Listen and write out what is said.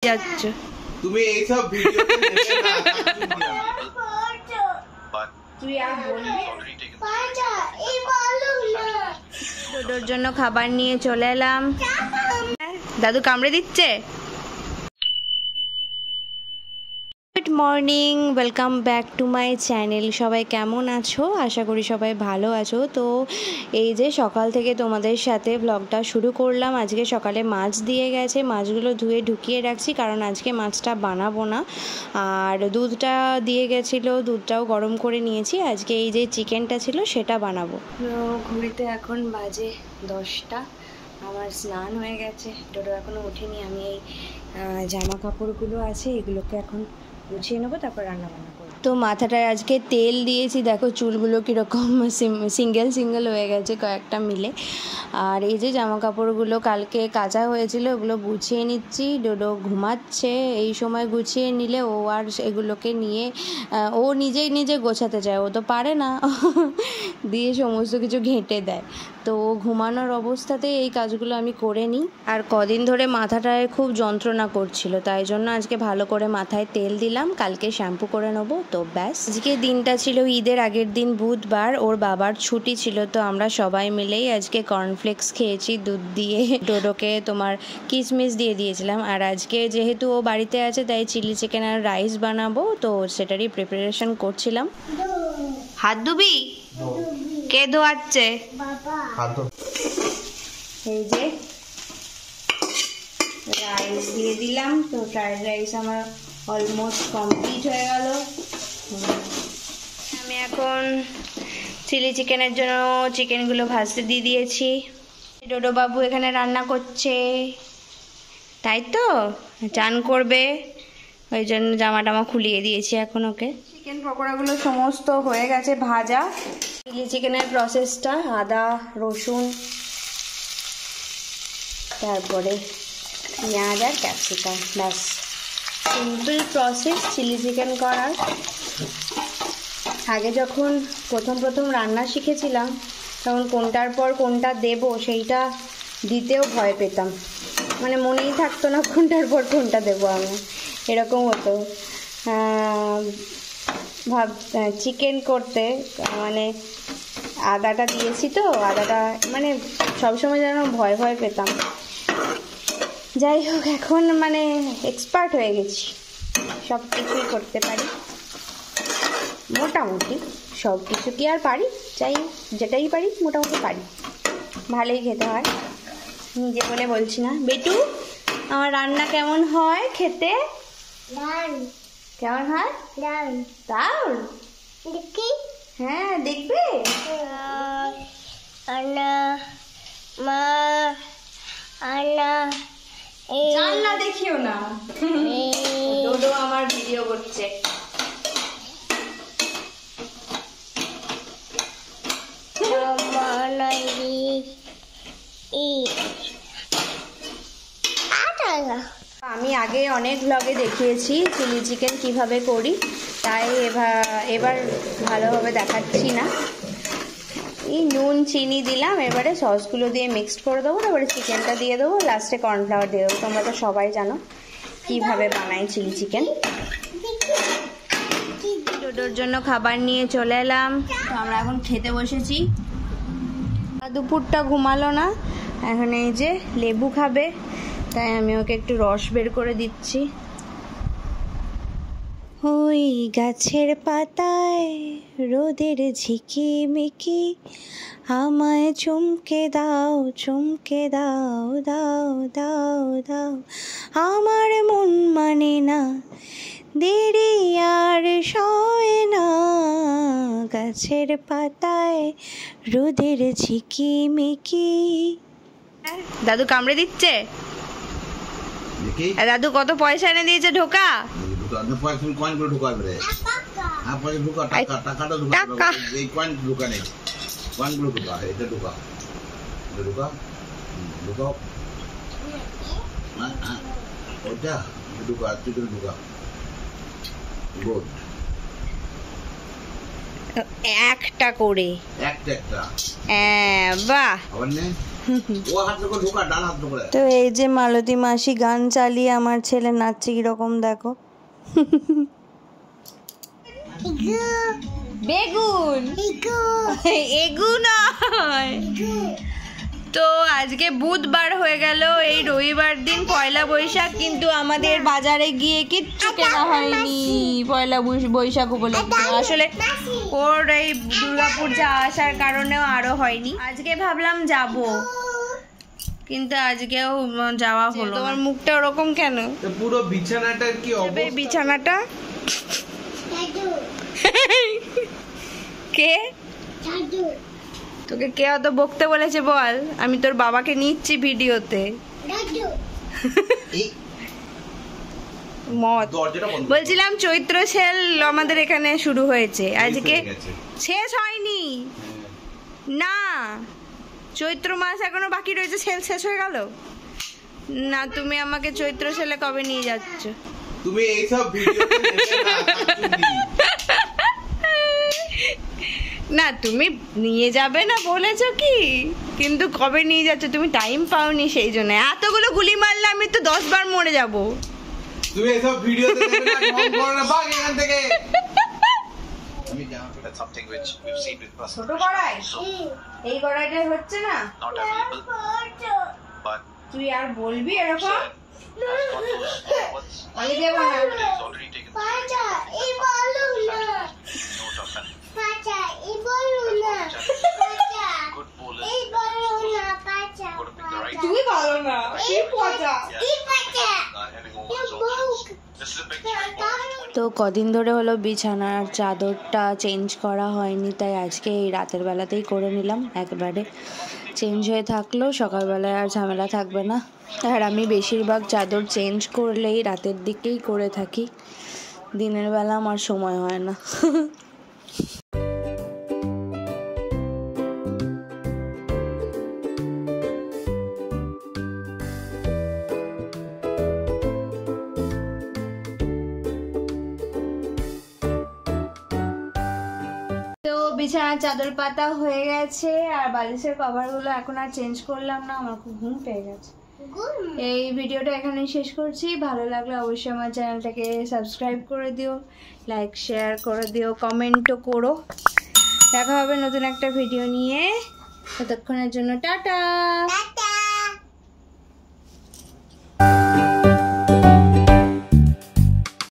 যাচ্ছ তুমি এই সব ভিডিওতে নেবে না। তুই আর বলবি ডোডোর জন্য খাবার নিয়ে চলে এলাম। দাদু কামড়ে দিচ্ছে। Good morning, welcome back to my channel. সবাই কেমন আছো? আশা করি সবাই ভালো আছো। তো এই যে সকাল থেকে তোমাদের সাথে ব্লগটা শুরু করলাম। আজকে সকালে মাছ দিয়ে গেছে, মাছগুলো ধুয়ে ঢুকিয়ে রাখছি কারণ আজকে মাছটা বানাবো না। আর দুধটা দিয়ে গেছিলো, দুধটাও গরম করে নিয়েছি। আজকে এই যে চিকেনটা ছিল সেটা বানাবো। তো ঘড়িতে এখন বাজে 10টা। আমার স্নান হয়ে গেছে, ডোডো এখনও ওঠেনি। আমি এই জামা কাপড়গুলো আছে এগুলোকে এখন গুছিয়ে নেবো, তারপর রান্না বান্না করবো। তো মাথাটায় আজকে তেল দিয়েছি, দেখো চুলগুলো কীরকম সিঙ্গেল সিঙ্গেল হয়ে গেছে কয়েকটা মিলে। আর এই যে জামা কাপড়গুলো কালকে কাচা হয়েছিল ওগুলো গুছিয়ে নিচ্ছি। ডোডো ঘুমাচ্ছে, এই সময় গুছিয়ে নিলে ও আর এগুলোকে নিয়ে ও নিজেই নিজে গোছাতে চায়, ও তো পারে না দিয়ে সমস্ত কিছু ঘেঁটে দেয়। তো ঘুমানোর অবস্থাতেই এই কাজগুলো আমি করে নিই। আর কদিন ধরে মাথাটায় খুব যন্ত্রণা করছিল, তাই জন্য আজকে ভালো করে মাথায় তেল দিলাম, কালকে শ্যাম্পু করে নেবো। তো ব্যাস, আজকে দিনটা ছিল ঈদের আগের দিন বুধবার, ওর বাবার ছুটি ছিল। তো আমরা সবাই মিলেই আজকে কর্নফ্লেক্স খেয়েছি দুধ দিয়ে। ডোডোকে তোমার কিশমিশ দিয়ে দিয়েছিলাম। আর আজকে যেহেতু ও বাড়িতে আছে তাই চিলি চিকেন আর রাইস বানাবো, তো সেটারই প্রিপারেশন করছিলাম। হাত ধুবি? কে ধোয়াচ্ছে? এই যে রাইস দিয়ে দিলাম। তো ফ্রাইড রাইস আমার অলমোস্ট কমপ্লিট হয়ে গেল। আমি এখন চিলি চিকেনের জন্য চিকেনগুলো ভাজতে দিয়ে দিয়েছি। ডোডো বাবু এখানে রান্না করছে, তাই তো চান করবে, ওই জন্য জামা টামা খুলিয়ে দিয়েছি এখন ওকে। চিকেন পকোড়াগুলো সমস্ত হয়ে গেছে ভাজা। চিলি চিকেনের প্রসেসটা আদা রসুন, তারপরে পেঁয়াজ আর ক্যাপসিকাম, ব্যাস সিম্পল প্রসেস চিলি চিকেন করার। আগে যখন প্রথম রান্না শিখেছিলাম তখন কোনটার পর কোনটা দেব সেইটা দিতেও ভয় পেতাম, মানে মনেই থাকতো না কোনটার পর কোনটা দেবো আমি, এরকম হতো। চিকেন করতে মানে আদাটা দিয়েছি, তো আদাটা মানে সবসময় যেন ভয় ভয় পেতাম। যাই হোক, এখন মানে এক্সপার্ট হয়ে গেছি, সব কিছুই করতে পারি মোটামুটি। সব কিছু কি আর পারি? যাই যেটাই পারি মোটামুটি পারি, ভালোই খেতে হয়। নিজে বলে বলছি না। বেটু, আমার রান্না কেমন হয় খেতে? কেমন হয়? দারুণ। দেখি? হ্যাঁ দেখবে। জানলা দেখিও না, ডোডো আমার ভিডিও করছে। আমি আগে অনেক ব্লগে দেখিয়েছি চিলি চিকেন কিভাবে করি, তাই এবার ভালোভাবে দেখাচ্ছি না। এই নুন চিনি দিলাম, এবারে সসগুলো দিয়ে মিক্সড করে দেবো, তারপরে চিকেনটা দিয়ে দেবো, লাস্টে কর্নফ্লাওয়ার দিয়ে দেবো। তোমরা তো সবাই জানো কিভাবে বানাই চিলি চিকেন। ডোডোর জন্য খাবার নিয়ে চলে এলাম। তো আমরা এখন খেতে বসেছি। দুপুরটা ঘুমালো না, এখন এই যে লেবু খাবে, তাই আমি ওকে একটু রস বের করে দিচ্ছি। ওই গাছের পাতায় রোদের ঝিকিমিকি, আমায় চমকে দাও চমকে দাও দাও দাও দাও, আমার মন মানে না দেরি আর সয় না, গাছের পাতায় রোদের ঝিকিমিকি। দাদু কামড়ে দিচ্ছে। দাদু কত পয়সা এনে দিয়েছে ঢোকা। একটা করে, একটা বাহ। ও হাত করে ঢোকা, ডান হাত করে। তো এই যে মালতী মাসি গান চালিয়ে আমার ছেলে নাচছে কিরকম দেখো। বেগুন এগু নয়। তো আজকে বুধবার হয়ে গেল, এই রবিবার দিন পয়লা বৈশাখ, কিন্তু আমাদের বাজারে গিয়ে কিচ্ছু কেনা হয়নি পয়লা বৈশাখ উপলক্ষে। আসলে ওর এই দুর্গাপুর যা আসার কারণেও আরো হয়নি। আজকে ভাবলাম যাব, কিন্তু আজকেও যাওয়া হলো। তোমার মুখটা ওরকম কেন? পুরো বিছানাটার কি অবস্থা? বিছানাটা কে তোকে কে অত বকতে বলেছে বল? আমি তোর বাবাকে নিচ্ছি ভিডিওতে। মত বলছিলাম চৈত্র সেল আমাদের এখানে শুরু হয়েছে আজকে, শেষ হয়নি না, চৈত্র মাস এখনো বাকি রয়েছে, সেল শেষ হয়ে গেল না? তুমি আমাকে চৈত্র সেলে কবে নিয়ে যাচ্ছ? তুমি এইসব ভিডিওতে নেবে না কাকুনি। না তুমি নিয়ে যাবে না বলেছো কি, কিন্তু কবে নিয়ে যাচ্ছ? তুমি টাইম পাওনি, সেই জন্য এতগুলো গুলি মারলে আমি তো 10 বার মরে যাব। তুমি এইসব ভিডিওতে নেবে না, ঢং করো না, ভাগ এখান থেকে। আমি জানি That's something which we've seen with personal ছোট কড়াই, এই কড়াইটা হচ্ছে না, not available, but তুই আর বলবি এরকম? has got those onwards. আমি দেব না। It's already taken note of that. Good bowlers. Got to pick the right. তুই বলো না, কি পচা। Having over his options. This is a big ball. তো কদিন ধরে হলো বিছানার চাদরটা চেঞ্জ করা হয়নি, তাই আজকে এই রাতের বেলাতেই করে নিলাম, একবারে চেঞ্জ হয়ে থাকলো, সকালবেলায় আর ঝামেলা থাকবে না। আর আমি বেশিরভাগ চাদর চেঞ্জ করলেই রাতের দিকেই করে থাকি, দিনের বেলা আমার সময় হয় না। তো বিছানার চাদর পাতা হয়ে গেছে, আর বালিশের কভারগুলো এখন আর চেঞ্জ করলাম না, আমার খুব ঘুম পেয়ে গেছে। এই ভিডিওটা এখানেই শেষ করছি। ভালো লাগলে অবশ্যই আমার চ্যানেলটাকে সাবস্ক্রাইব করে দিও, লাইক শেয়ার করে দিও, কমেন্টও করো। দেখা হবে নতুন একটা ভিডিও নিয়ে, ততক্ষণের জন্য টাটা।